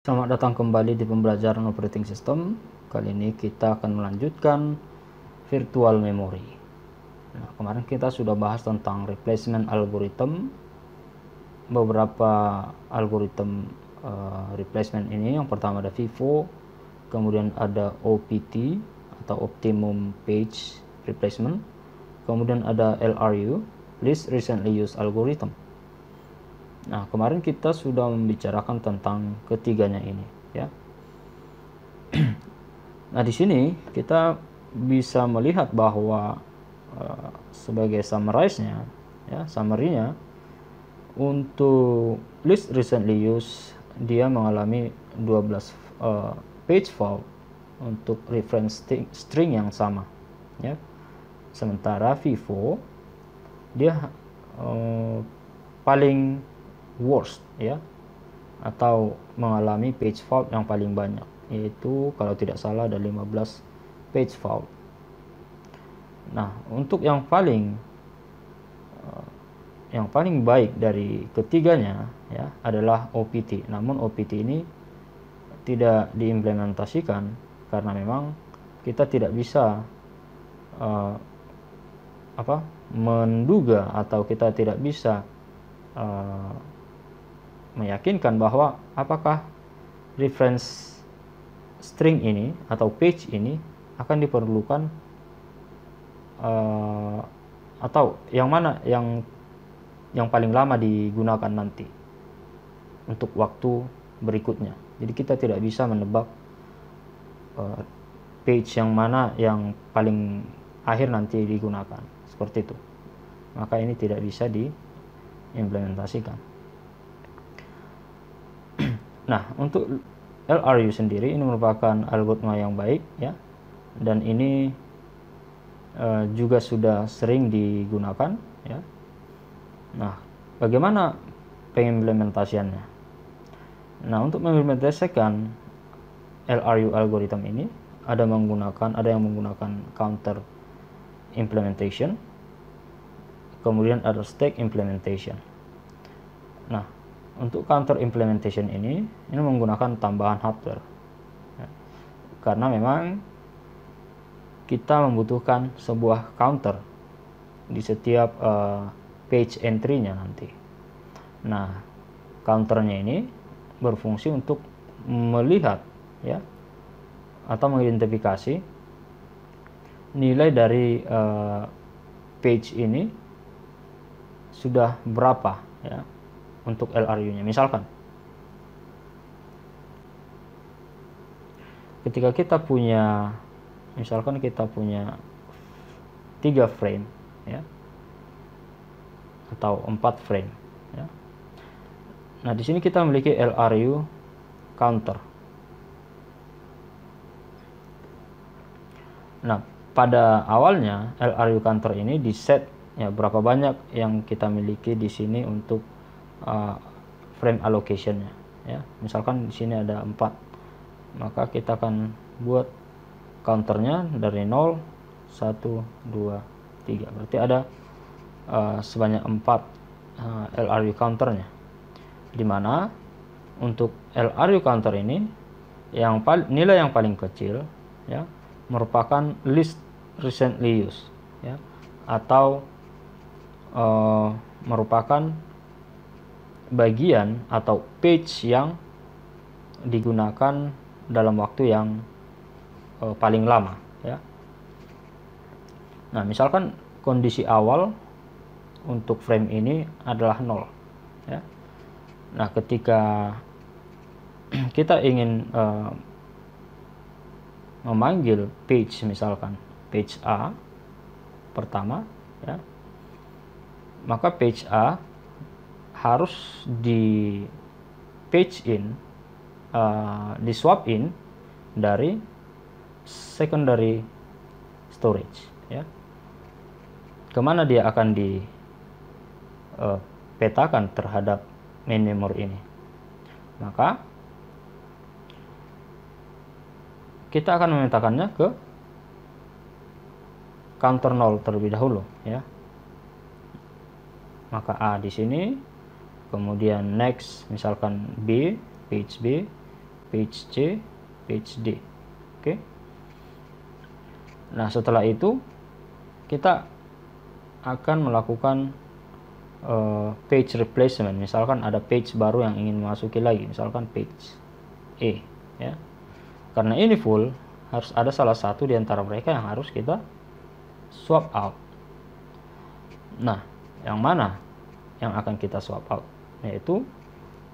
Selamat datang kembali di pembelajaran operating system. Kali ini kita akan melanjutkan virtual memory. Nah, kemarin kita sudah bahas tentang replacement algorithm. Beberapa algorithm replacement ini, yang pertama ada FIFO, kemudian ada OPT atau optimum page replacement, kemudian ada LRU, least recently used algorithm. Nah, kemarin kita sudah membicarakan tentang ketiganya ini, ya. Nah, di sini kita bisa melihat bahwa sebagai summarize-nya, ya, summary-nya, untuk list recently used dia mengalami 12 page fault untuk reference string yang sama, ya. Sementara FIFO dia paling worst, ya, atau mengalami page fault yang paling banyak, yaitu kalau tidak salah ada 15 page fault. Nah, untuk yang paling baik dari ketiganya, ya, adalah OPT. Namun OPT ini tidak diimplementasikan karena memang kita tidak bisa menduga atau kita tidak bisa meyakinkan bahwa apakah reference string ini atau page ini akan diperlukan atau yang mana yang paling lama digunakan nanti untuk waktu berikutnya. Jadi kita tidak bisa menebak page yang mana yang paling akhir nanti digunakan, seperti itu. Maka ini tidak bisa diimplementasikan. Nah, untuk LRU sendiri ini merupakan algoritma yang baik, ya, dan ini juga sudah sering digunakan, ya. Nah, bagaimana pengimplementasiannya? Nah, untuk mengimplementasikan LRU algorithm ini ada yang menggunakan counter implementation, kemudian ada stack implementation. Nah, untuk counter implementation ini menggunakan tambahan hardware, ya, karena memang kita membutuhkan sebuah counter di setiap page entry-nya nanti. Nah, counternya ini berfungsi untuk melihat, ya, atau mengidentifikasi nilai dari page ini sudah berapa, ya, untuk LRU-nya. Misalkan ketika kita punya 3 frame, ya, atau 4 frame, ya. Nah, di sini kita memiliki LRU counter. Nah, pada awalnya LRU counter ini di set, ya, berapa banyak yang kita miliki di sini untuk frame allocation-nya, ya. Misalkan di sini ada 4, maka kita akan buat counternya dari 0, 1, 2, 3. Berarti ada sebanyak 4 LRU counternya, dimana untuk LRU counter ini nilai yang paling kecil, ya, merupakan least recently used, ya, atau merupakan bagian atau page yang digunakan dalam waktu yang paling lama, ya. Nah, misalkan kondisi awal untuk frame ini adalah 0, ya. Nah, ketika kita ingin memanggil page, misalkan page A pertama, ya, maka page A harus di page in, di swap in dari secondary storage, ya. Kemana dia akan dipetakan terhadap main memory ini? Maka kita akan memetakannya ke counter 0 terlebih dahulu, ya. Maka A di sini, kemudian next misalkan B, page B, page C, page D. Oke. Nah, setelah itu kita akan melakukan page replacement. Misalkan ada page baru yang ingin memasuki lagi, misalkan page E, ya. Karena ini full, harus ada salah satu di antara mereka yang harus kita swap out. Nah, yang mana yang akan kita swap out? Yaitu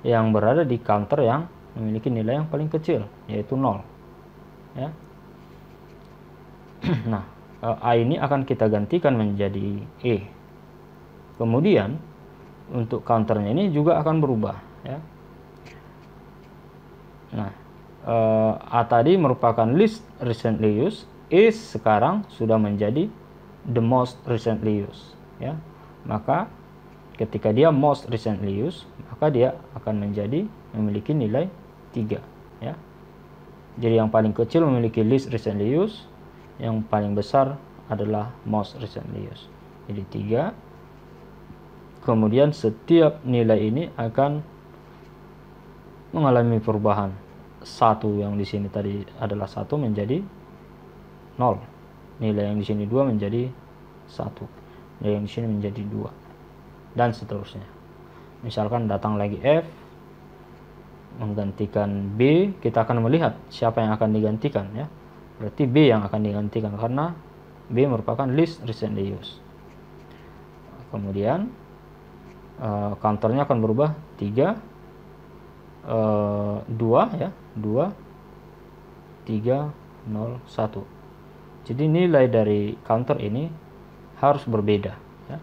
yang berada di counter yang memiliki nilai yang paling kecil, yaitu 0, ya. Nah, A ini akan kita gantikan menjadi E. Kemudian untuk counternya ini juga akan berubah, ya. Nah, A tadi merupakan least recently used, E sekarang sudah menjadi the most recently used, ya. Maka ketika dia most recently used, maka dia akan memiliki nilai 3, ya. Jadi yang paling kecil memiliki least recently used, yang paling besar adalah most recently used. Jadi 3. Kemudian setiap nilai ini akan mengalami perubahan. 1 yang di sini tadi adalah 1 menjadi 0. Nilai yang di sini 2 menjadi 1. Nilai yang di sini menjadi 2. Dan seterusnya. Misalkan datang lagi F menggantikan B, kita akan melihat siapa yang akan digantikan, ya. Berarti B yang akan digantikan karena B merupakan least recently used. Kemudian counternya akan berubah 3, 2, ya, 2, 3, 0, 1. Jadi nilai dari counter ini harus berbeda, ya.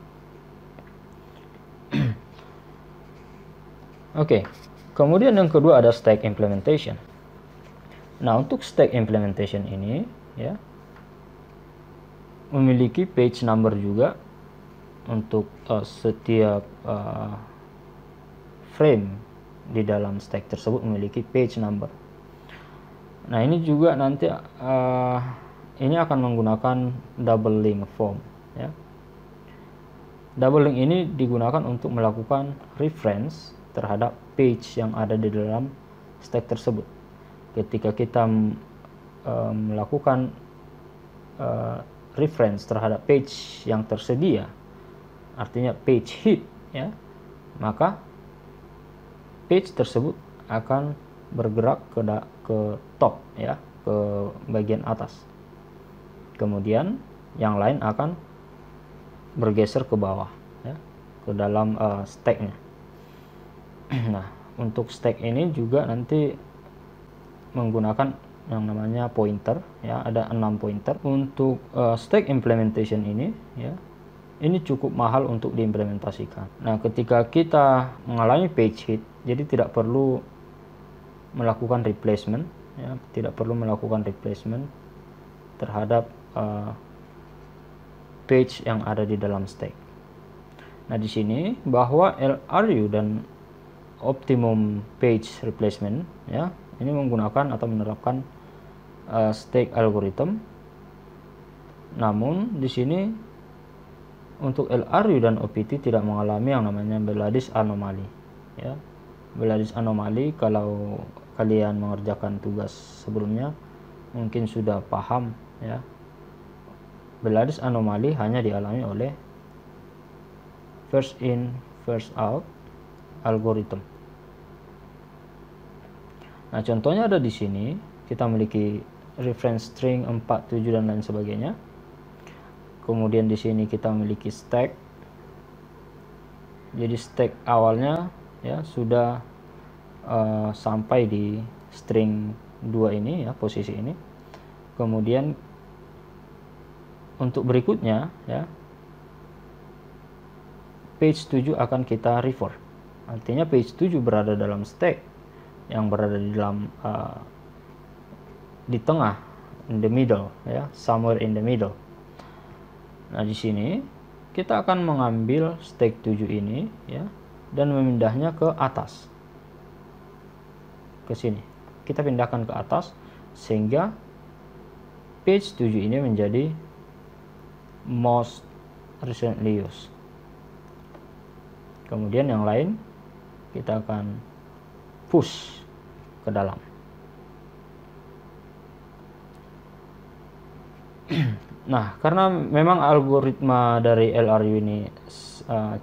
Oke. Kemudian yang kedua ada stack implementation. Nah, untuk stack implementation ini, ya, memiliki page number juga untuk setiap frame di dalam stack tersebut memiliki page number. Nah, ini juga nanti ini akan menggunakan double link form, ya. Double link ini digunakan untuk melakukan reference terhadap page yang ada di dalam stack tersebut. Ketika kita melakukan reference terhadap page yang tersedia, artinya page hit, ya, maka page tersebut akan bergerak ke top, ya, ke bagian atas. Kemudian yang lain akan bergeser ke bawah, ya, ke dalam stacknya. Nah, untuk stack ini juga nanti menggunakan yang namanya pointer, ya, ada 6 pointer. Untuk stack implementation ini, ya, ini cukup mahal untuk diimplementasikan. Nah, ketika kita mengalami page hit, jadi tidak perlu melakukan replacement, ya, tidak perlu melakukan replacement terhadap page yang ada di dalam stack. Nah, di sini bahwa LRU dan optimum page replacement, ya, ini menggunakan atau menerapkan stack algorithm. Namun di sini untuk LRU dan OPT tidak mengalami yang namanya Belady's anomaly, ya. Belady's anomaly, kalau kalian mengerjakan tugas sebelumnya mungkin sudah paham, ya. Belady's anomaly hanya dialami oleh first in first out algorithm. Nah, contohnya ada di sini. Kita memiliki reference string 4, 7 dan lain sebagainya. Kemudian di sini kita memiliki stack. Jadi stack awalnya, ya, sudah sampai di string 2 ini, ya, posisi ini. Kemudian untuk berikutnya, ya, page 7 akan kita revert. Artinya page 7 berada dalam stack yang berada di dalam di tengah, in the middle, ya, somewhere in the middle. Nah, di sini kita akan mengambil stack 7 ini, ya, dan memindahnya ke atas, ke sini. Kita pindahkan ke atas sehingga page 7 ini menjadi most recently used. Kemudian yang lain kita akan push ke dalam. Nah, karena memang algoritma dari LRU ini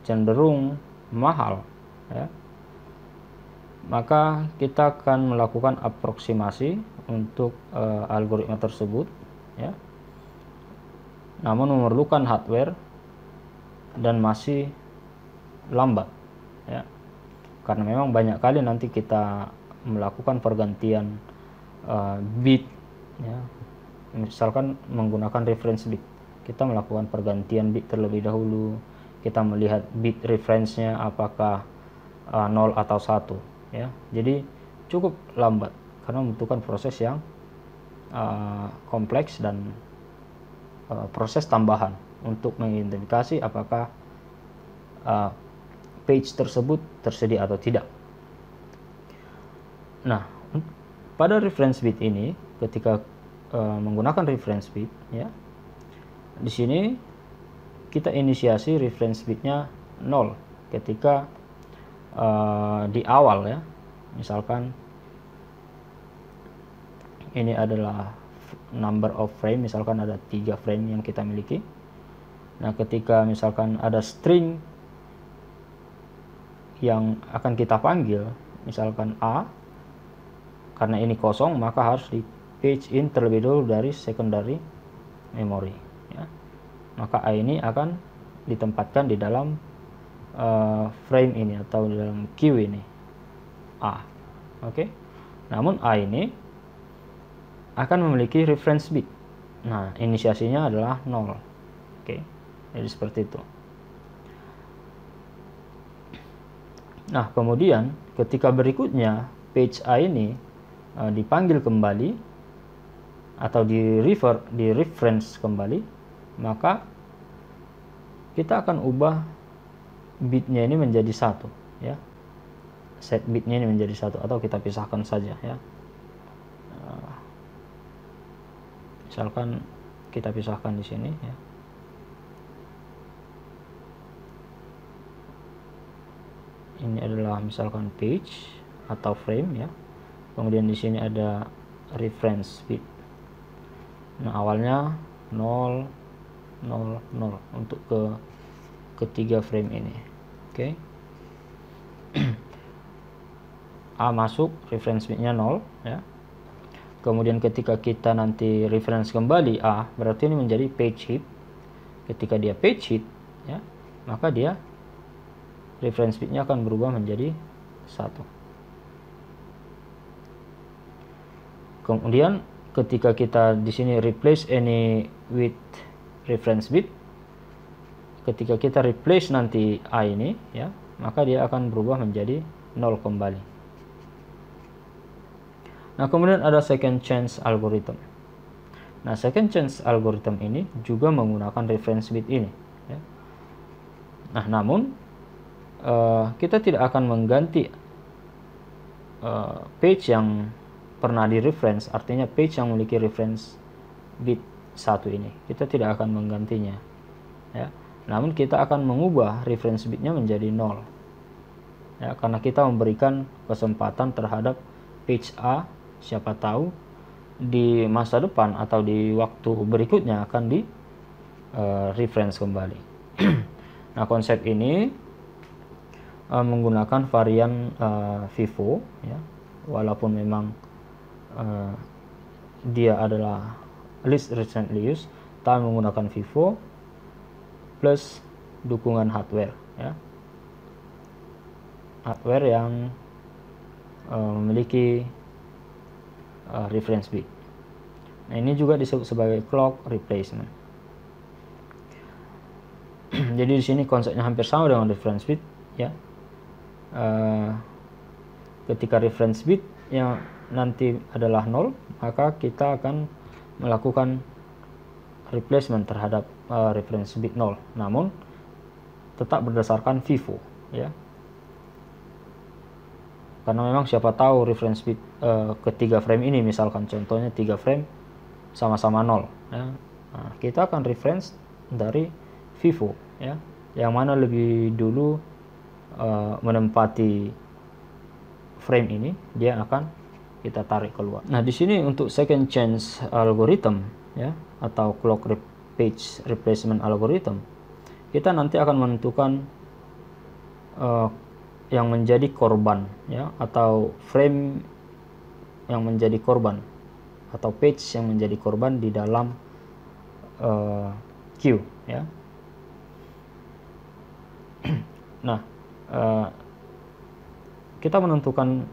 cenderung mahal, ya, maka kita akan melakukan aproksimasi untuk algoritma tersebut, ya, namun memerlukan hardware dan masih lambat, ya, karena memang banyak kali nanti kita melakukan pergantian bit, ya, misalkan menggunakan reference bit, kita melakukan pergantian bit terlebih dahulu, kita melihat bit reference-nya apakah 0 atau 1, ya. Jadi cukup lambat karena membutuhkan proses yang kompleks dan proses tambahan untuk mengidentifikasi apakah page tersebut tersedia atau tidak. Nah, pada reference bit ini, ketika menggunakan reference bit, ya, di sini kita inisiasi reference bitnya 0 ketika di awal, ya. Misalkan ini adalah number of frame, misalkan ada 3 frame yang kita miliki. Nah, ketika misalkan ada string yang akan kita panggil, misalkan A, karena ini kosong, maka harus di page in terlebih dahulu dari secondary memory, ya. Maka A ini akan ditempatkan di dalam frame ini atau di dalam queue ini, A. Oke. Namun A ini akan memiliki reference bit. Nah, inisiasinya adalah 0. Oke. Jadi seperti itu. Nah, kemudian ketika berikutnya page A ini dipanggil kembali atau di reference kembali, maka kita akan ubah bitnya ini menjadi 1, ya. Set bitnya ini menjadi 1 atau kita pisahkan saja, ya. Misalkan kita pisahkan di sini, ya. Ini adalah misalkan page atau frame, ya. Kemudian di sini ada reference bit. Nah, awalnya 0 0 0 untuk ketiga frame ini. Oke. A masuk, reference bitnya 0, ya. Kemudian ketika kita nanti reference kembali A, berarti ini menjadi page hit. Ketika dia page hit, ya, maka dia reference bitnya akan berubah menjadi 1. Kemudian ketika kita di sini replace any with reference bit, ketika kita replace nanti A ini, ya, maka dia akan berubah menjadi 0 kembali. Nah, kemudian ada second chance algorithm. Nah, second chance algorithm ini juga menggunakan reference bit ini, ya. Nah, namun kita tidak akan mengganti page yang pernah di reference, artinya page yang memiliki reference bit 1 ini. Kita tidak akan menggantinya, ya. Namun kita akan mengubah reference bitnya menjadi 0, ya, karena kita memberikan kesempatan terhadap page A, siapa tahu di masa depan atau di waktu berikutnya akan di reference kembali. Nah, konsep ini menggunakan varian FIFO, ya, walaupun memang dia adalah least recently used, tapi menggunakan FIFO plus dukungan hardware, ya, hardware yang memiliki reference bit. Nah, ini juga disebut sebagai clock replacement. Jadi di sini konsepnya hampir sama dengan reference bit, ya. Ketika reference bit yang nanti adalah 0, maka kita akan melakukan replacement terhadap reference bit 0, namun tetap berdasarkan FIFO, ya. Karena memang siapa tahu reference bit ketiga frame ini, misalkan contohnya 3 frame sama-sama 0, ya. Nah, kita akan reference dari FIFO, ya, yang mana lebih dulu menempati frame ini, dia akan kita tarik keluar. Nah, di sini untuk second chance algorithm, ya, atau page replacement algorithm, kita nanti akan menentukan yang menjadi korban, ya, atau frame yang menjadi korban, atau page yang menjadi korban di dalam queue, ya. Nah, kita menentukan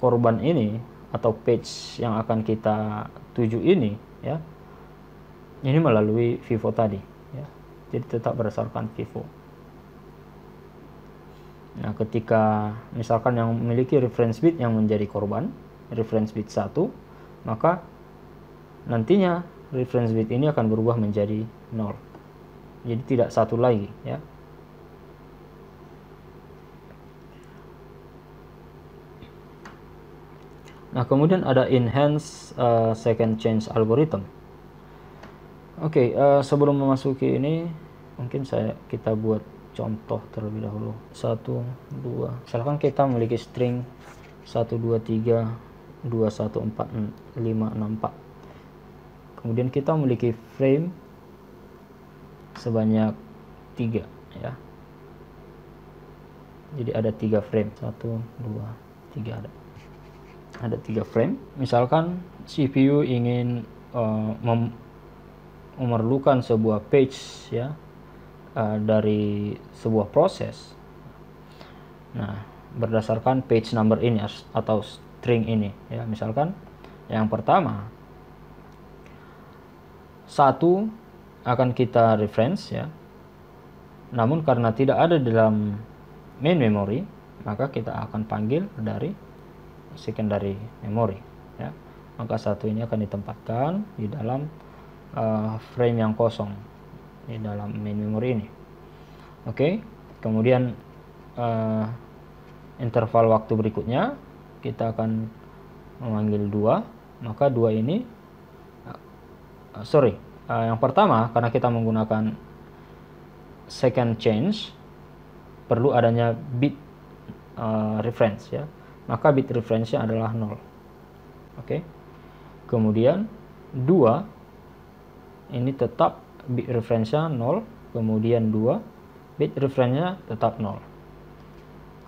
korban ini atau page yang akan kita tuju ini, ya, ini melalui FIFO tadi, ya. Jadi tetap berdasarkan FIFO. Nah, ketika misalkan yang memiliki reference bit yang menjadi korban, reference bit 1, maka nantinya reference bit ini akan berubah menjadi 0. Jadi tidak 1 lagi, ya. Nah, kemudian ada enhance second change algorithm. Oke, sebelum memasuki ini, mungkin kita buat contoh terlebih dahulu. 1, 2. Misalkan kita memiliki string 1, 2, 3, 2, 1, 4, 5, 6, 4. Kemudian kita memiliki frame sebanyak 3, ya. Jadi ada 3 frame. 1, 2, 3 ada 3 frame. Misalkan CPU ingin memerlukan sebuah page, ya, dari sebuah proses. Nah, berdasarkan page number ini atau string ini, ya. Misalkan yang pertama 1 akan kita reference, ya. Namun karena tidak ada di dalam main memory, maka kita akan panggil dari secondary memory, ya. Maka 1 ini akan ditempatkan di dalam frame yang kosong di dalam main memory ini. Oke, kemudian interval waktu berikutnya kita akan memanggil 2, maka 2 ini yang pertama, karena kita menggunakan second change, perlu adanya bit reference, ya, maka bit reference-nya adalah 0. Oke, kemudian 2 ini tetap bit reference-nya 0, kemudian 2 bit reference-nya tetap 0.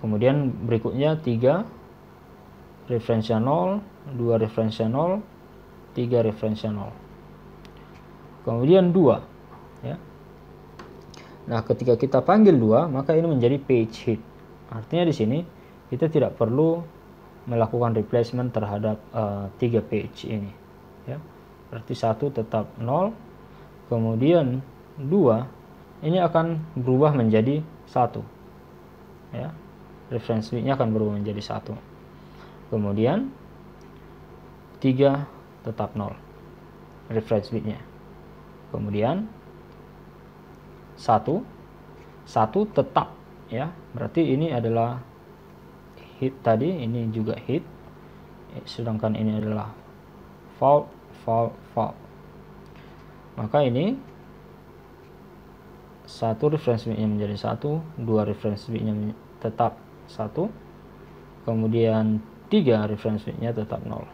Kemudian berikutnya 3 reference-nya 0, 2 reference-nya 0, 3 reference-nya 0. Kemudian 2, ya. Nah, ketika kita panggil 2, maka ini menjadi page hit. Artinya di sini kita tidak perlu melakukan replacement terhadap 3 page ini, ya. Berarti 1 tetap 0, kemudian 2 ini akan berubah menjadi 1, ya. Reference bitnya akan berubah menjadi 1. Kemudian 3 tetap 0 reference bitnya. Kemudian 1 tetap, ya. Berarti ini adalah hit tadi, ini juga hit. Sedangkan ini adalah fault. Maka ini 1 reference bitnya menjadi 1, 2 reference bitnya tetap 1, kemudian 3 reference bitnya tetap 0.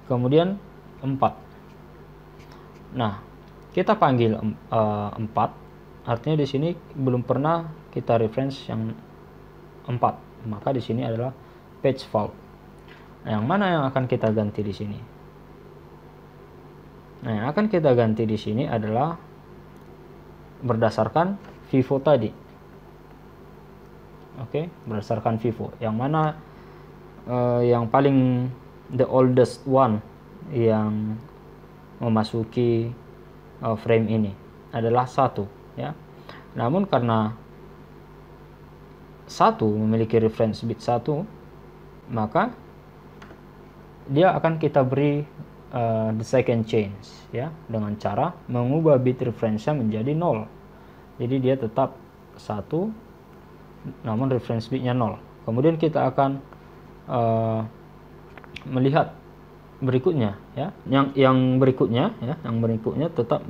Kemudian 4. Nah, kita panggil 4, artinya di sini belum pernah kita reference yang 4, maka di sini adalah page fault. Nah, yang mana yang akan kita ganti di sini? Nah, yang akan kita ganti di sini adalah berdasarkan FIFO tadi. Oke, berdasarkan FIFO. Yang mana yang paling the oldest one yang memasuki frame ini adalah 1, ya. Namun karena 1 memiliki reference bit 1, maka dia akan kita beri the second change, ya, dengan cara mengubah bit reference-nya menjadi 0. Jadi dia tetap 1 namun reference bitnya 0. Kemudian kita akan melihat berikutnya, ya. Yang berikutnya, ya, yang berikutnya tetap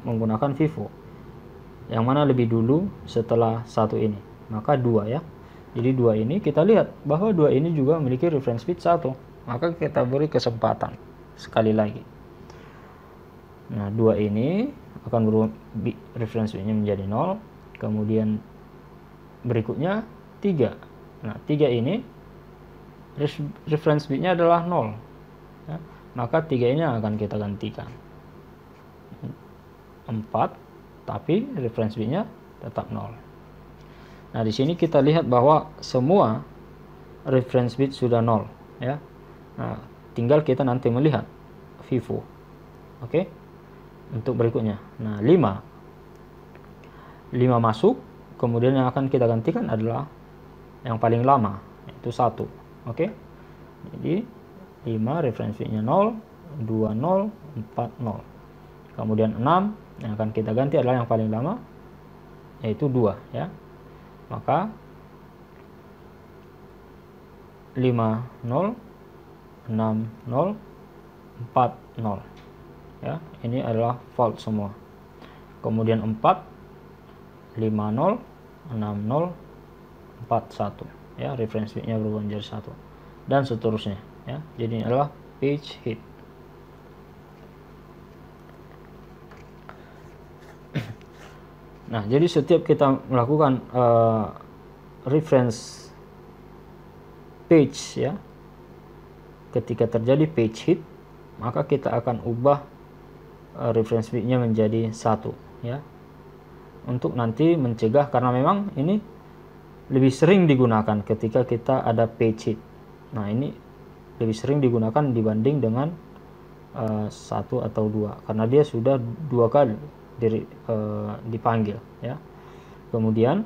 menggunakan FIFO. Yang mana lebih dulu setelah 1 ini? Maka 2, ya. Jadi 2 ini kita lihat bahwa 2 ini juga memiliki reference bit 1. Maka kita beri kesempatan sekali lagi. Nah, 2 ini akan berubah reference bitnya menjadi 0. Kemudian berikutnya 3. Nah, 3 ini reference bitnya adalah 0. Ya, maka 3 ini akan kita gantikan 4, tapi reference bitnya tetap 0. Nah, di sini kita lihat bahwa semua reference bit sudah 0, ya. Nah, tinggal kita nanti melihat FIFO. Oke. Untuk berikutnya. Nah, 5 masuk, kemudian yang akan kita gantikan adalah yang paling lama, yaitu 1. Oke. Jadi 5 reference bitnya 0, 2 0, 4 0. Kemudian 6 yang akan kita ganti adalah yang paling lama, yaitu 2, ya. Maka 5 0, 6 0, 4 0. Ya, ini adalah false semua. Kemudian 4 5 0, 6 0, 4 1. Ya, reference bitnya berubah menjadi 1 dan seterusnya, ya. Jadi ini adalah page hit. Nah, jadi setiap kita melakukan reference page, ya, ketika terjadi page hit, maka kita akan ubah reference bitnya menjadi 1, ya, untuk nanti mencegah, karena memang ini lebih sering digunakan ketika kita ada page hit. Nah, ini lebih sering digunakan dibanding dengan 1 atau 2, karena dia sudah 2 kali dipanggil, ya. Kemudian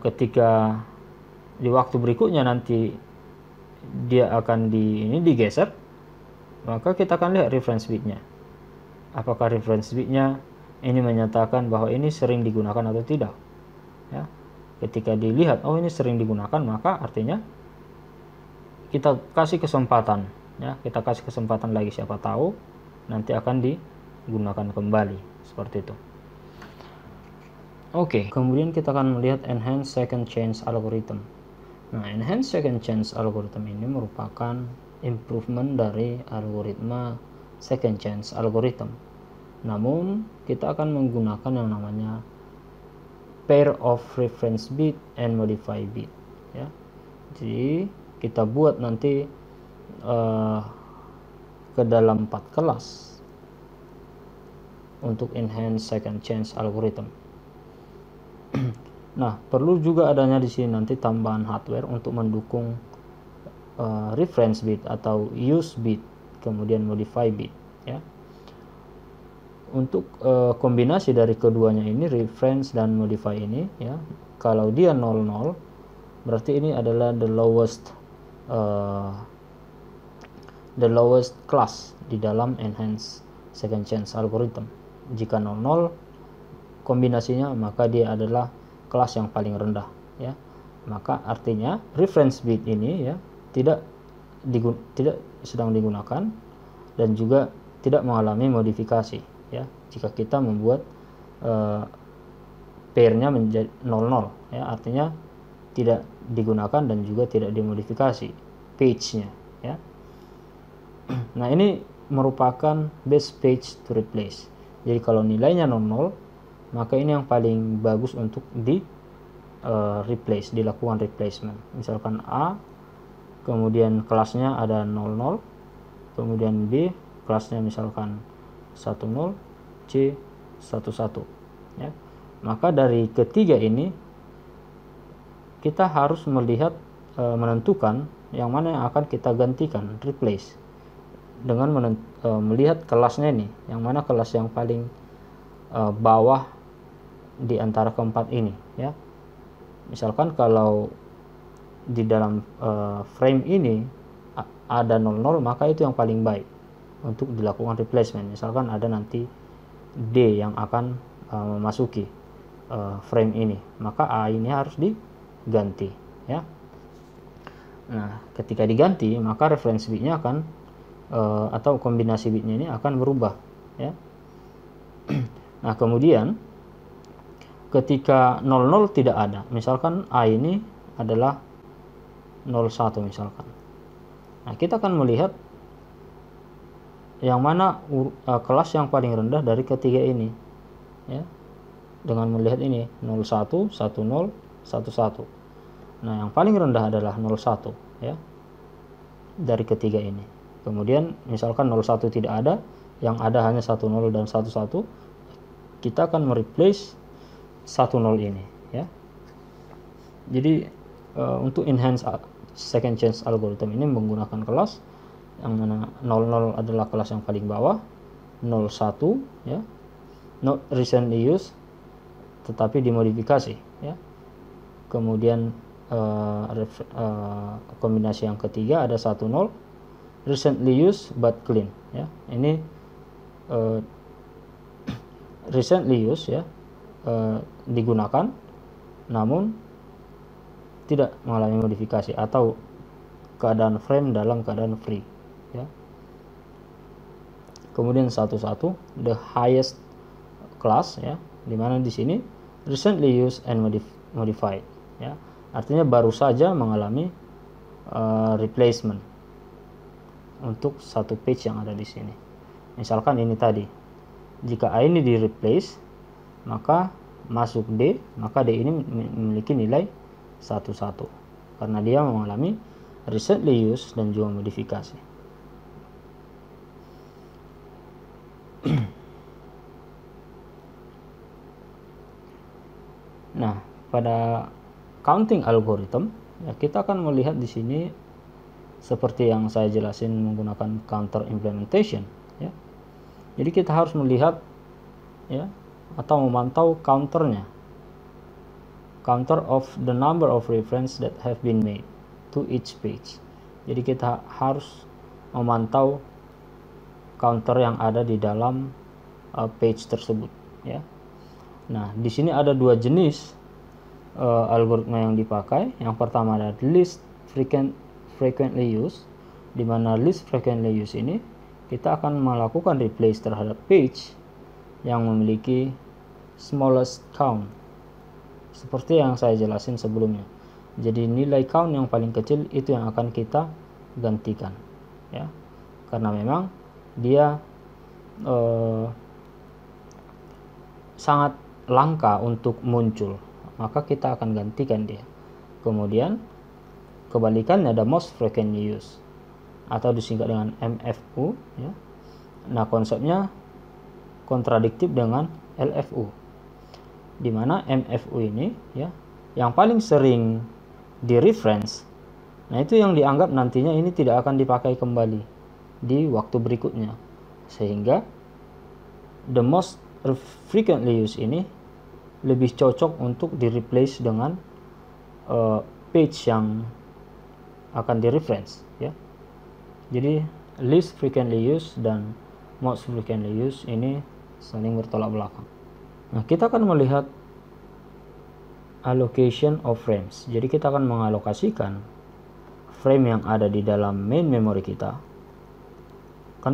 ketika di waktu berikutnya nanti dia akan digeser, maka kita akan lihat reference bitnya. Apakah reference bitnya ini menyatakan bahwa ini sering digunakan atau tidak, ya. Ketika dilihat, oh ini sering digunakan, maka artinya kita kasih kesempatan, ya, kita kasih kesempatan lagi, siapa tahu nanti akan digunakan kembali, seperti itu. Oke, kemudian kita akan melihat enhanced second chance algorithm. Nah, enhanced second chance algorithm ini merupakan improvement dari algoritma second chance algorithm. Namun kita akan menggunakan yang namanya pair of reference bit and modify bit, ya. Jadi kita buat nanti ke dalam 4 kelas untuk enhanced second chance algorithm. Nah, perlu juga adanya di sini nanti tambahan hardware untuk mendukung reference bit atau use bit, kemudian modify bit, ya. Untuk kombinasi dari keduanya ini, reference dan modify ini, ya, kalau dia 00 berarti ini adalah the lowest class di dalam enhanced second chance algorithm. Jika 00 kombinasinya, maka dia adalah kelas yang paling rendah, ya. Maka artinya reference bit ini, ya, tidak sedang digunakan dan juga tidak mengalami modifikasi, ya, jika kita membuat pairnya menjadi 00, ya, artinya tidak digunakan dan juga tidak dimodifikasi page-nya, ya. Nah, ini merupakan best page to replace. Jadi kalau nilainya 00, maka ini yang paling bagus untuk replace, dilakukan replacement. Misalkan A, kemudian kelasnya ada 00, kemudian B kelasnya misalkan 10, C 11, ya. Maka dari ketiga ini kita harus melihat, menentukan yang mana yang akan kita gantikan, replace, dengan melihat kelasnya ini, yang mana kelas yang paling bawah di antara keempat ini, ya. Misalkan kalau di dalam frame ini ada 00, maka itu yang paling baik untuk dilakukan replacement. Misalkan ada nanti D yang akan memasuki frame ini, maka A ini harus diganti, ya. Nah, ketika diganti, maka reference bitnya akan atau kombinasi bitnya ini akan berubah, ya. Nah, kemudian ketika 00 tidak ada, misalkan A ini adalah 01 misalkan. Nah, kita akan melihat yang mana kelas yang paling rendah dari ketiga ini, ya, dengan melihat ini 01, 10, 11. Nah, yang paling rendah adalah 01, ya, dari ketiga ini. Kemudian misalkan 01 tidak ada, yang ada hanya 10 dan 11, kita akan mereplace 10 ini, ya. Jadi untuk enhance second chance algorithm ini menggunakan kelas yang mana 00 adalah kelas yang paling bawah, 01, ya, not recently used, tetapi dimodifikasi, ya. Kemudian kombinasi yang ketiga ada 10, recently used but clean, ya. Ini recently used, ya, digunakan namun tidak mengalami modifikasi atau keadaan frame dalam keadaan free, ya. Kemudian 11, the highest class, ya, dimana di sini recently used and modified, ya, artinya baru saja mengalami replacement untuk satu page yang ada di sini. Misalkan ini tadi, jika A ini di replace, maka masuk D, maka D ini memiliki nilai 11 karena dia mengalami recently used dan juga modifikasi. Nah, pada counting algorithm, ya, kita akan melihat di sini seperti yang saya jelasin menggunakan counter implementation, ya. Jadi kita harus melihat, ya, atau memantau counternya, counter of the number of reference that have been made to each page. Jadi kita harus memantau counter yang ada di dalam page tersebut, ya. Nah, di sini ada dua jenis algoritma yang dipakai. Yang pertama adalah least frequently used, di mana least frequently used ini kita akan melakukan replace terhadap page yang memiliki smallest count, seperti yang saya jelasin sebelumnya. Jadi nilai count yang paling kecil itu yang akan kita gantikan, ya, karena memang dia sangat langka untuk muncul, maka kita akan gantikan dia. Kemudian kebalikannya ada most frequently used atau disingkat dengan MFU, ya. Nah, konsepnya kontradiktif dengan LFU, di mana MFU ini, ya, yang paling sering di reference. Nah, itu yang dianggap nantinya ini tidak akan dipakai kembali di waktu berikutnya, sehingga the most frequently used ini lebih cocok untuk di replace dengan page yang akan di reference, ya. Jadi least frequently used dan most frequently used ini saling bertolak belakang. Nah, kita akan melihat allocation of frames. Jadi kita akan mengalokasikan frame yang ada di dalam main memory kita. Kan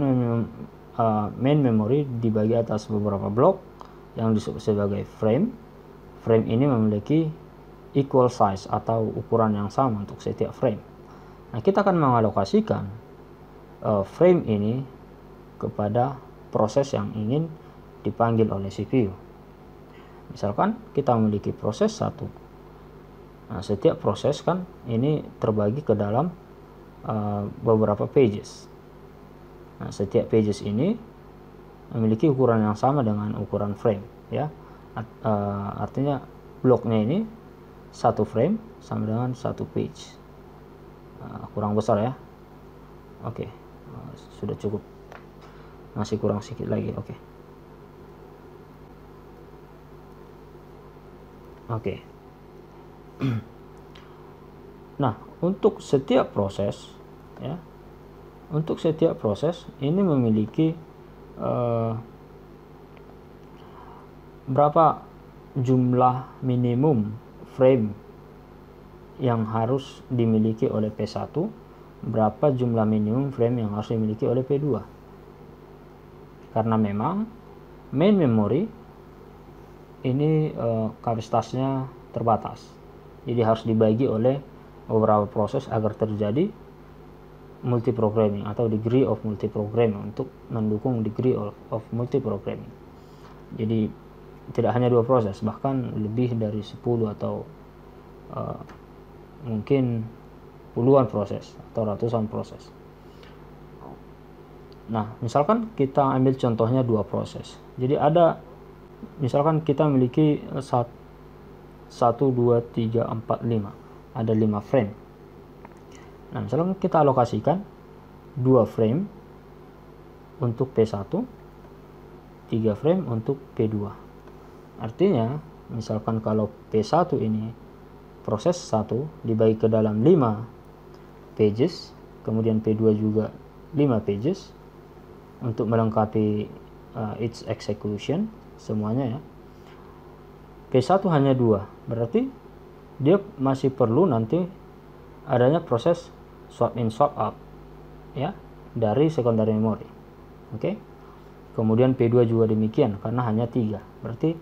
main memory dibagi atas beberapa blok yang disebut sebagai frame. Frame ini memiliki equal size atau ukuran yang sama untuk setiap frame. Nah, kita akan mengalokasikan frame ini kepada proses yang ingin dipanggil oleh CPU. Misalkan kita memiliki proses 1. Nah, setiap proses kan ini terbagi ke dalam beberapa pages. Nah, setiap pages ini memiliki ukuran yang sama dengan ukuran frame, ya. Artinya bloknya ini satu frame sama dengan satu page. Kurang besar, ya. Oke, sudah cukup. Masih kurang sedikit lagi. Oke. Nah, untuk setiap proses, ya, untuk setiap proses ini memiliki berapa jumlah minimum frame yang harus dimiliki oleh P1, berapa jumlah minimum frame yang harus dimiliki oleh P2. Karena memang main memory ini kapasitasnya terbatas, jadi harus dibagi oleh beberapa proses agar terjadi multiprogramming atau degree of multiprogramming, untuk mendukung degree of multiprogramming. Jadi tidak hanya 2 proses, bahkan lebih dari 10 atau mungkin puluhan proses atau ratusan proses. Nah, misalkan kita ambil contohnya 2 proses. Jadi ada, misalkan kita memiliki 1, 2, 3, 4, 5. Ada 5 frame. Nah, misalkan kita alokasikan 2 frame untuk P1, 3 frame untuk P2. Artinya, misalkan kalau P1 ini proses 1 dibagi ke dalam 5 pages, kemudian P2 juga 5 pages untuk melengkapi its execution semuanya ya. P1 hanya 2, berarti dia masih perlu nanti adanya proses swap in swap out ya dari secondary memory. Oke. Kemudian P2 juga demikian karena hanya 3. Berarti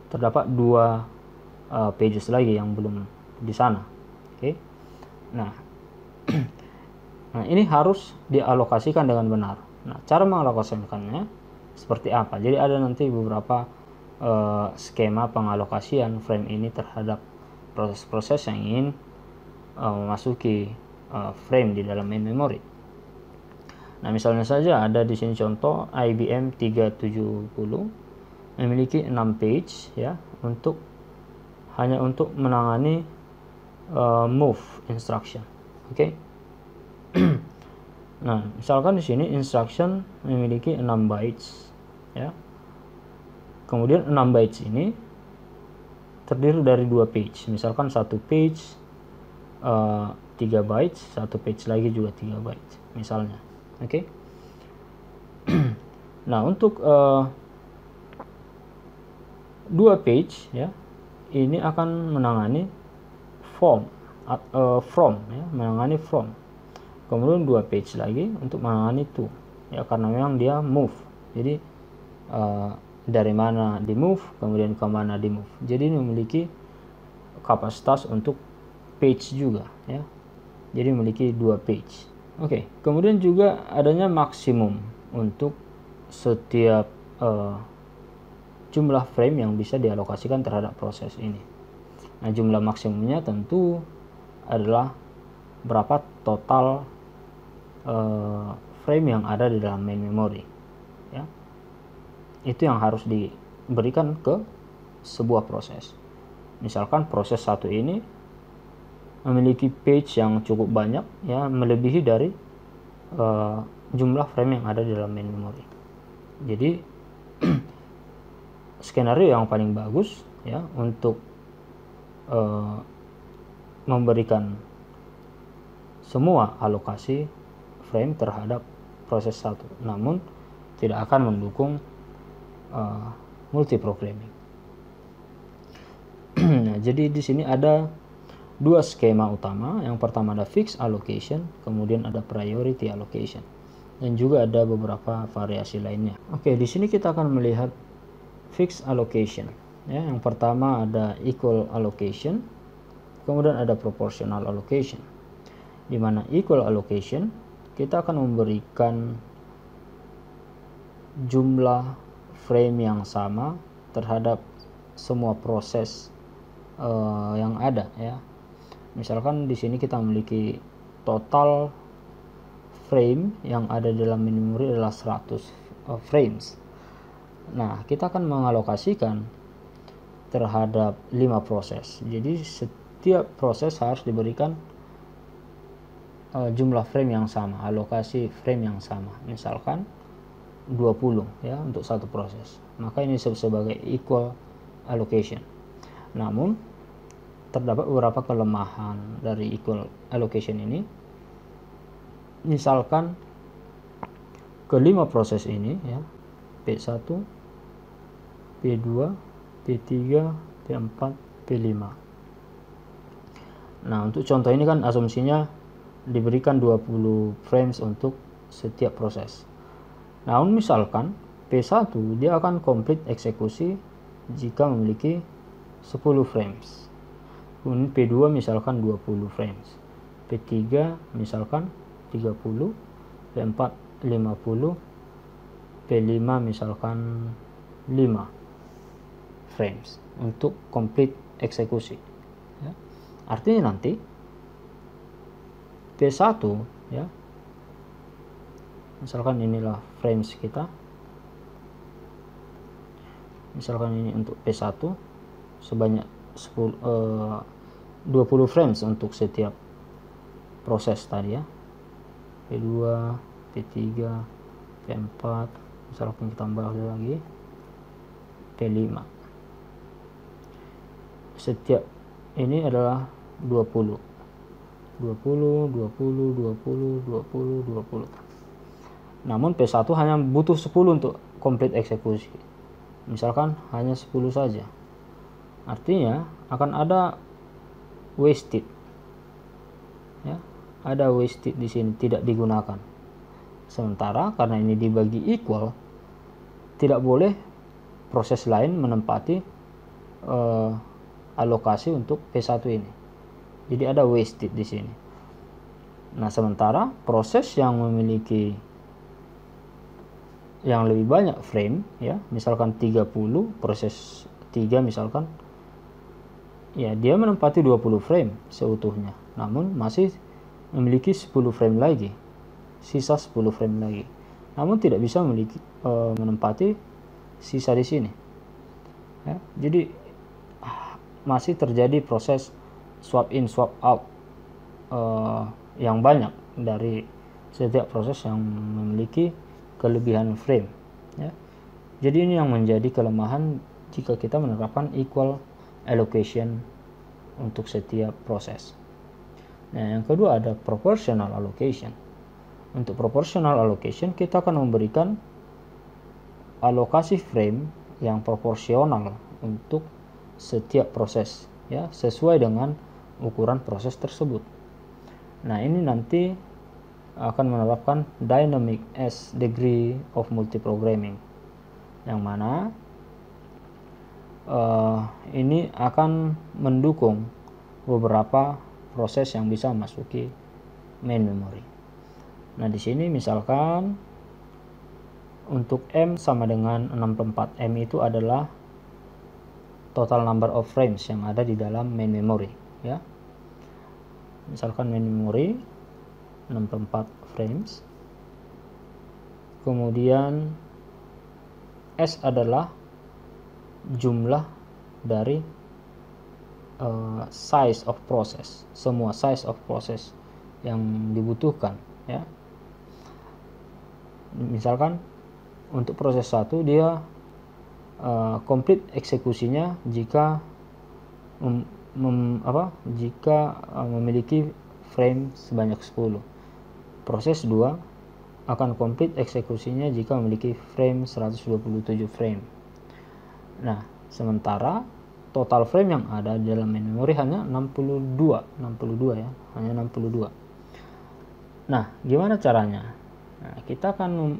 terdapat 2 pages lagi yang belum di sana. Oke. Nah, nah ini harus dialokasikan dengan benar. Nah, cara mengalokasikannya seperti apa? Jadi ada nanti beberapa skema pengalokasian frame ini terhadap proses-proses yang ingin memasuki frame di dalam main memory. Nah, misalnya saja ada di sini contoh IBM 370 memiliki 6 page ya hanya untuk menangani move instruction. Oke. Nah, misalkan di sini instruction memiliki 6 bytes ya. Kemudian 6 bytes ini terdiri dari 2 page. Misalkan 1 page 3 bytes, 1 page lagi juga 3 bytes misalnya. Oke. Nah, untuk 2 page ya, ini akan menangani from ya, menangani from. Kemudian 2 page lagi untuk menangani to ya, karena memang dia move. Jadi dari mana di move, kemudian ke mana di move. Jadi ini memiliki kapasitas untuk page juga ya. Jadi memiliki 2 page. Oke, kemudian juga adanya maksimum untuk setiap jumlah frame yang bisa dialokasikan terhadap proses ini. Nah, jumlah maksimumnya tentu adalah berapa total frame yang ada di dalam main memory ya. Itu yang harus diberikan ke sebuah proses. Misalkan proses 1 ini memiliki page yang cukup banyak ya, melebihi dari jumlah frame yang ada di dalam main memory. Jadi skenario yang paling bagus ya untuk memberikan semua alokasi frame terhadap proses 1, namun tidak akan mendukung multiprogramming. Nah, jadi di sini ada 2 skema utama. Yang pertama ada fixed allocation, kemudian ada priority allocation, dan juga ada beberapa variasi lainnya. Oke, di sini kita akan melihat fixed allocation. Ya, yang pertama ada equal allocation, kemudian ada proportional allocation. Di mana equal allocation kita akan memberikan jumlah frame yang sama terhadap semua proses yang ada ya. Misalkan di sini kita memiliki total frame yang ada dalam memori adalah 100 frames. Nah, kita akan mengalokasikan terhadap 5 proses. Jadi setiap proses harus diberikan jumlah frame yang sama, alokasi frame yang sama. Misalkan 20 ya untuk satu proses. Maka ini disebut sebagai equal allocation. Namun terdapat beberapa kelemahan dari equal allocation ini. Misalkan kelima proses ini ya, P1, P2, P3, P4, P5. Nah, untuk contoh ini kan asumsinya diberikan 20 frames untuk setiap proses. Namun misalkan P1 dia akan complete eksekusi jika memiliki 10 frames. Kemudian P2 misalkan 20 frames. P3 misalkan 30, P4 50, P5 misalkan 5 frames untuk complete eksekusi, ya. Artinya nanti P1, ya, misalkan inilah frames kita, misalkan ini untuk P1 sebanyak 20 frames untuk setiap proses tadi, ya. P2, P3, P4, misalkan kita tambah lagi P5. Setiap ini adalah 20. Namun P1 hanya butuh 10 untuk complete eksekusi. Misalkan hanya 10 saja. Artinya akan ada wasted. Ya, ada wasted di sini, tidak digunakan. Sementara karena ini dibagi equal, tidak boleh proses lain menempati alokasi untuk P1 ini. Jadi ada wasted di sini. Nah, sementara proses yang memiliki yang lebih banyak frame, ya, misalkan 30, proses 3 misalkan, ya, dia menempati 20 frame seutuhnya, namun masih memiliki 10 frame lagi, sisa 10 frame lagi, namun tidak bisa memiliki menempati sisa di sini, ya. Jadi masih terjadi proses swap in swap out yang banyak dari setiap proses yang memiliki kelebihan frame, ya. Jadi ini yang menjadi kelemahan jika kita menerapkan equal allocation untuk setiap proses. Nah, yang kedua ada proportional allocation. Untuk proportional allocation kita akan memberikan alokasi frame yang proporsional untuk setiap proses, ya, sesuai dengan ukuran proses tersebut. Nah, ini nanti akan menerapkan dynamic as degree of multiprogramming, yang mana ini akan mendukung beberapa proses yang bisa masuki main memory. Nah, di sini misalkan untuk M sama dengan 64, M itu adalah total number of frames yang ada di dalam main memory, ya. Misalkan main memory 64 frames, kemudian S adalah jumlah dari size of process, semua size of process yang dibutuhkan, ya. Misalkan untuk proses 1 dia complete eksekusinya jika memiliki frame sebanyak 10. Proses 2 akan complete eksekusinya jika memiliki frame 127 frame. Nah, sementara total frame yang ada di dalam main memory hanya 62 ya, hanya 62. Nah, gimana caranya? Nah, kita akan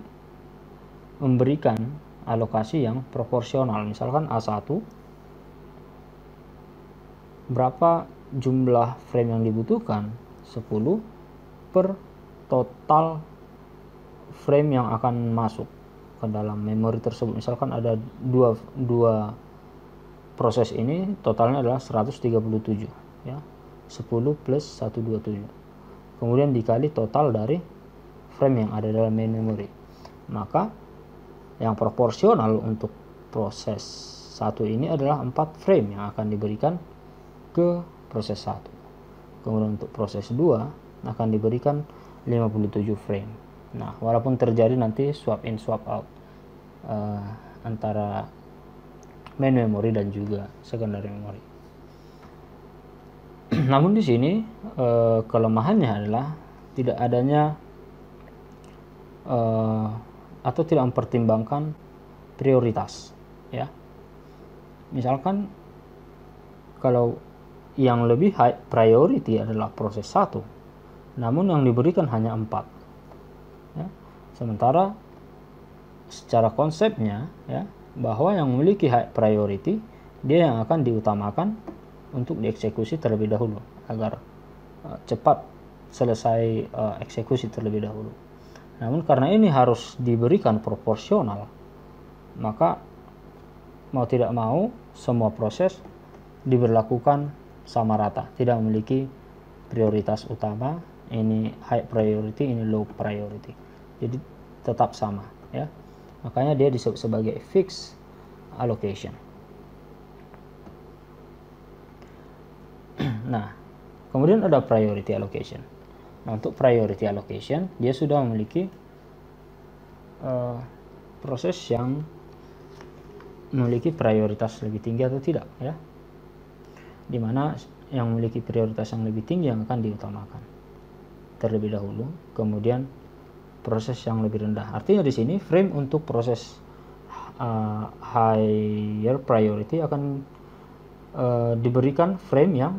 memberikan alokasi yang proporsional. Misalkan A1 berapa jumlah frame yang dibutuhkan? 10 per total frame yang akan masuk ke dalam memori tersebut. Misalkan ada dua proses ini, totalnya adalah 137, ya. 10 plus 127. Kemudian dikali total dari frame yang ada dalam main memory. Maka yang proporsional untuk proses 1 ini adalah 4 frame yang akan diberikan ke proses 1. Kemudian untuk proses 2 akan diberikan 57 frame. Nah, walaupun terjadi nanti swap in swap out antara main memory dan juga secondary memory. Namun di sini kelemahannya adalah tidak adanya atau tidak mempertimbangkan prioritas, ya. Misalkan kalau yang lebih high priority adalah proses 1, namun yang diberikan hanya 4, ya. Sementara secara konsepnya, ya, bahwa yang memiliki high priority dia yang akan diutamakan untuk dieksekusi terlebih dahulu agar cepat selesai eksekusi terlebih dahulu. Namun karena ini harus diberikan proporsional, maka mau tidak mau semua proses diberlakukan sama rata, tidak memiliki prioritas utama, ini high priority, ini low priority. Jadi tetap sama, ya. Makanya dia disebut sebagai fixed allocation. Nah, kemudian ada priority allocation. Nah, untuk priority allocation, dia sudah memiliki proses yang memiliki prioritas lebih tinggi atau tidak, ya. Dimana yang memiliki prioritas yang lebih tinggi yang akan diutamakan terlebih dahulu, kemudian proses yang lebih rendah. Artinya di sini frame untuk proses higher priority akan diberikan frame yang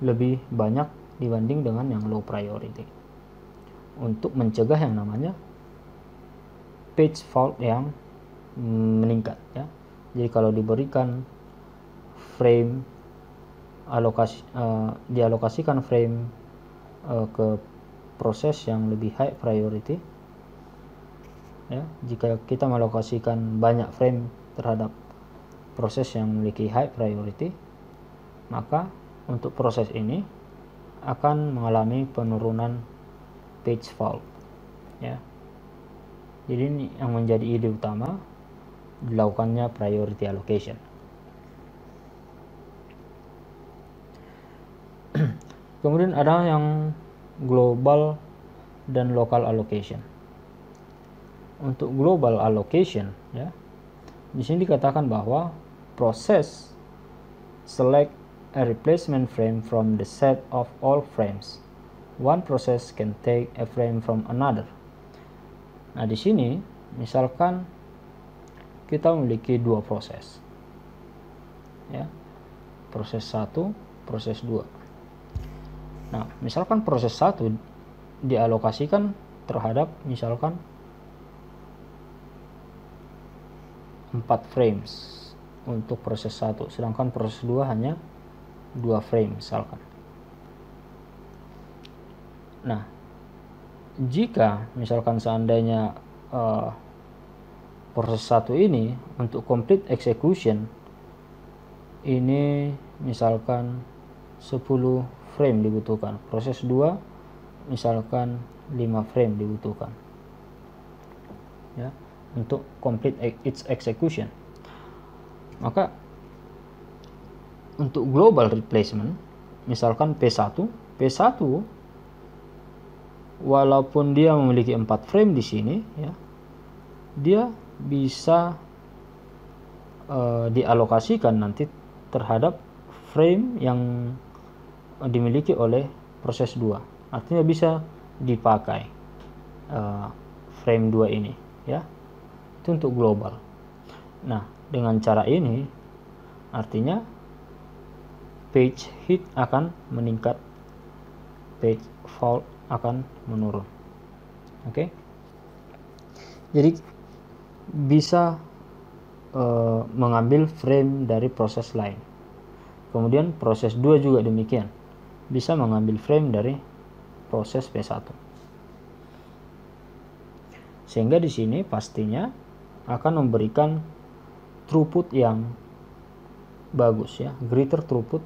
lebih banyak dibanding dengan yang low priority, untuk mencegah yang namanya page fault yang meningkat, ya. Jadi kalau diberikan frame dialokasikan frame ke proses yang lebih high priority, ya, jika kita mengalokasikan banyak frame terhadap proses yang memiliki high priority, maka untuk proses ini akan mengalami penurunan page fault, ya. Jadi ini yang menjadi ide utama dilakukannya priority allocation. Kemudian ada yang global dan local allocation. Untuk global allocation, ya, di sini dikatakan bahwa proses select a replacement frame from the set of all frames. One process can take a frame from another. Nah, di sini misalkan kita memiliki dua proses, ya, proses 1, proses 2. Nah, misalkan proses 1 dialokasikan terhadap misalkan 4 frames untuk proses 1, sedangkan proses 2 hanya 2 frame misalkan. Nah, jika misalkan seandainya proses 1 ini untuk complete execution ini misalkan 10 frame dibutuhkan, proses 2 misalkan 5 frame dibutuhkan, ya, untuk complete its execution. Maka untuk global replacement misalkan P1 walaupun dia memiliki 4 frame di sini, ya, dia bisa dialokasikan nanti terhadap frame yang dimiliki oleh proses 2. Artinya bisa dipakai frame 2 ini, ya. Itu untuk global. Nah, dengan cara ini artinya page hit akan meningkat, page fault akan menurun. Oke. Jadi bisa mengambil frame dari proses lain. Kemudian proses 2 juga demikian, bisa mengambil frame dari proses P1. Sehingga di sini pastinya akan memberikan throughput yang bagus, ya, greater throughput,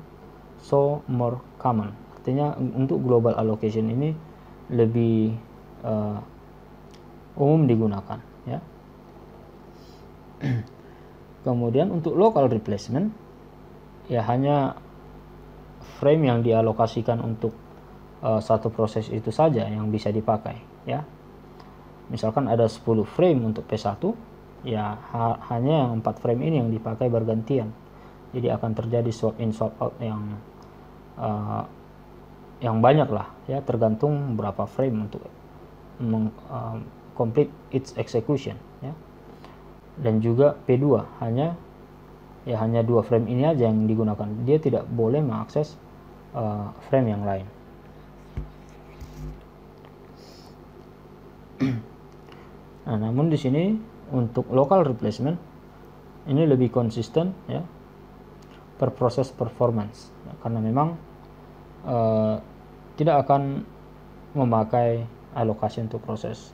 so more common. Artinya untuk global allocation ini lebih umum digunakan, ya. Kemudian untuk local replacement, ya, hanya frame yang dialokasikan untuk satu proses itu saja yang bisa dipakai, ya. Misalkan ada 10 frame untuk P1, ya, hanya yang 4 frame ini yang dipakai bergantian. Jadi akan terjadi swap in swap out yang banyak lah, ya, tergantung berapa frame untuk complete its execution, ya. Dan juga P2 hanya 2 frame ini aja yang digunakan, dia tidak boleh mengakses frame yang lain. Nah, namun di sini untuk local replacement ini lebih konsisten, ya, per proses performance, ya, karena memang tidak akan memakai alokasi untuk proses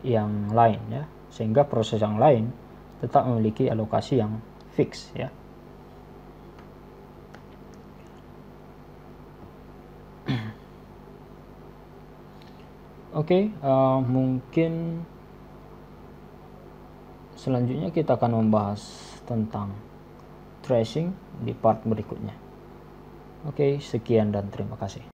yang lain ya, sehingga proses yang lain tetap memiliki alokasi yang fix ya. Oke, mungkin selanjutnya kita akan membahas tentang tracing di part berikutnya. Oke, sekian dan terima kasih.